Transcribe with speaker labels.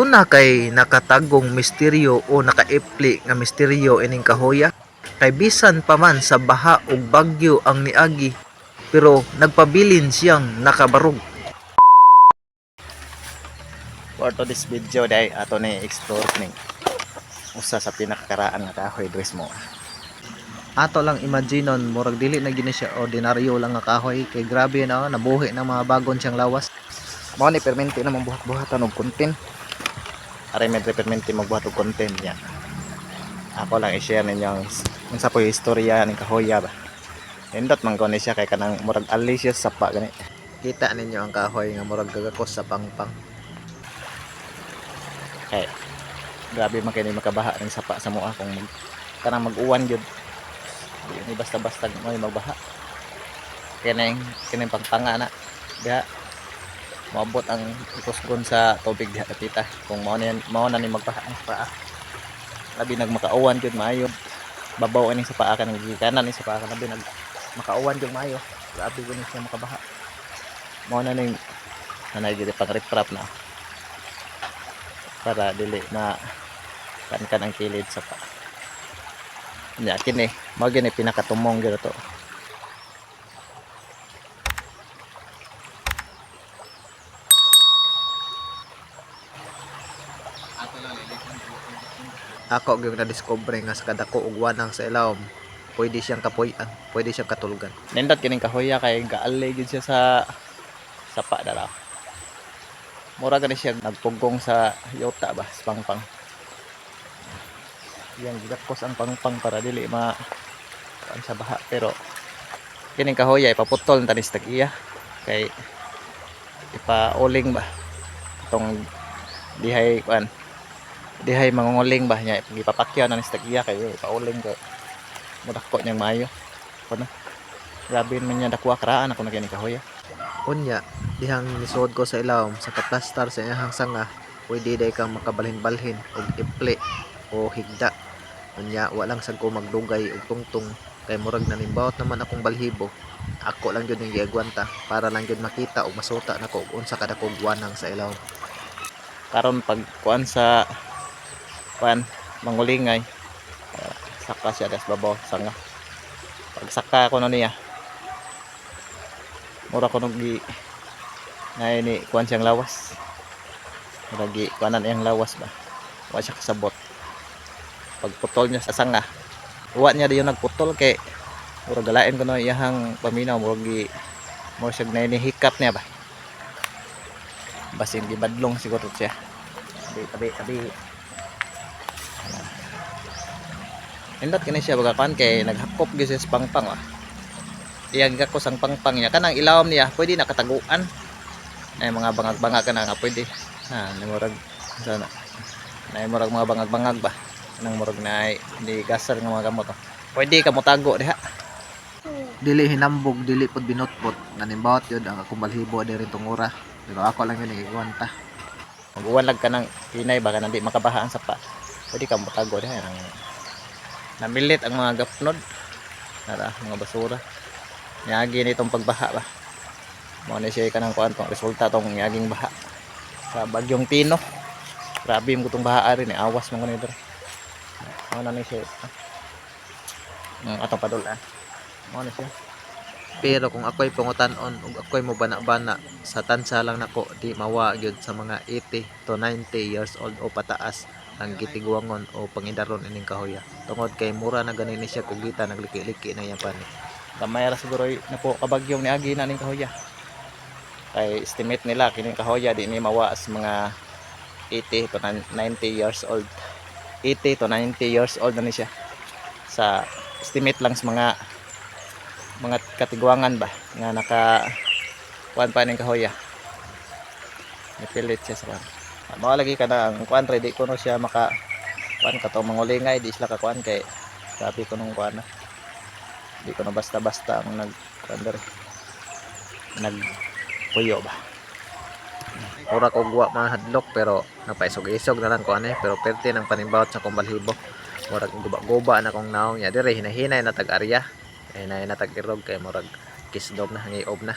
Speaker 1: Una kay nakatagong misteryo o nakaipli nga misteryo ining kahoya. Kay bisan pa man sa baha ug bagyo ang niagi, pero nagpabilin siyang nakabarog.
Speaker 2: For to this video day ato ni explore ning usa sa pinakakaraan nga kahoy dress mo.
Speaker 1: Ato lang imaginon murag dili na gini siya ordinaryo lang nga kahoy, kay grabe na nabuhi ng mga bagon siyang lawas.
Speaker 2: Mao ni permente na magbuhat-buhatan og content. Aray medre permente magbuhat og content niya. Ako lang i-share ninyo unsa po yung istorya ning kahoya ba. Endot man ko ni siya kay kanang murag alicious sapa gani.
Speaker 1: Kita ninyo ang kahoy nga murag gagakos sa pangpang.
Speaker 2: Kay grabe man kini makabaha ning sapa sa mua kung kanang mag-uwan gyud. Di basta-basta mo magbaha. Kining pangtanga na. Diha maabot ang ikusgon sa tubig diha kita kung mao na ni magbaha ang paa. Labi nagmakauwan jud maayo. Babaw ani sa paa kanang gikanan ni sa paa labi nag makauwan jud maayo. Grabe gani siya makabaha. Mao na ning nanay gid pang riprap na. Para dili na kan ang kilid sa paa. Nya kini mao gani pinakatumong gyud to.
Speaker 1: Ako gyud na-discover nga sa kadako ug wanang sa ilawom, pwede siyang kapuy-an, pwede siyang katulugan.
Speaker 2: Nindot kining kahoya kay gaali gyud siya sa sapa dala. Mura gani siya nagpugong sa yota ba, sa pangpang. Yang gidakos ang pangpang para dili ma kuan sa baha, pero kining kahoya ipaputol na tanis tag-iya kay ipauling ba itong dihay mangunguling ba niya ipapakyaw na ni tag-iya kay ipauling kay mudakko niyang maayo kuno. Grabe man niya dakwa karaan ako na kining kahoya.
Speaker 1: Unya, dihang nisuod ko sa ilawom sa kaplastar sa iyang sanga, pwede day kang makabalhin-balhin og ipli o higda. Unya, walang sad ko magdugay og tungtong kay murag nanimbawot naman akong balhibo. Ako lang jud ning giagwanta para lang jud makita og masuta nako og unsa kada kog wanang sa ilawom.
Speaker 2: Karon pag kuan sa kuan mangulingay saka siya das babaw sanga. Pag saka ko na niya mura ko nung gi na ini kuan siyang lawas. Lagi kuanan iyang lawas ba. Wa siya kasabot. Pag putol niya sa sanga, uwa niya diyon nagputol kay mura galain ko no iyang paminaw mura siya na hikap niya ba. Basin gibadlong siguro siya. Tabi. Indot kini siya baga kan kay naghakop gyud sa pangpang ah. Iyang gakos ang pangpang niya kanang ilawom niya pwede nakataguan. Ay mga bangag-bangag kana nga pwede. Ha, namurag sana. Nay murag mga bangag-bangag ba. Nang murag na di gasar nga mga gamot. Oh. Pwede ka mo tago diha.
Speaker 1: Dili hinambog, dili pod binutbot. Nanimbawot yun ang akong balhibo diri tungura. Pero ako lang yun nagigwanta.
Speaker 2: Mag-uwan lag ka ng hinay baka nandi makabaha ang sapa. Pwede ka mo tago diha nang namilit ang mga gapnod. Nara mga basura. Nyagi nitong pagbaha ba. Mao ni siya kanang kuan tong resulta tong nyaging baha sa bagyong Tino. Grabe mo tong baha rin awas man kanito. Mao na ni siya. Atong padulan. Mao na siya.
Speaker 1: Pero kung ako'y pangutan-on ug ako'y mobana-bana sa tansa lang nako di mawa gyud sa mga 80 to 90 years old o pataas ang gitigwangon o pangidaron ining kahoya. Tungod kay mura na ganin ni siya kung kita nagliki-liki na yang pani.
Speaker 2: Gamay ra siguro na po kabagyong niagi na ning kahoya. Kay estimate nila kining kahoya di ni mawa as mga 80 to 90 years old. 80 to 90 years old na ni siya. Sa estimate lang sa mga katigwangan ba nga naka kuan pa ning kahoya. Nipilit siya sa kuan. Mao lagi ka na ang kuan ready ko no siya maka kuan ka to mangulingay di sila ka kuan kay sabi ko nung kuan na. Di ko na basta-basta ang nagpuyo ba.
Speaker 1: Ora ko guwa mga hadlok pero napaisog-isog na lang ko ani pero perte ng panimbawot sa kong balhibo. Murag guba-guba na kong naong ya dire hinahinay na tag-arya. Hinay na tag-irog kay murag kisdom na hangiob na.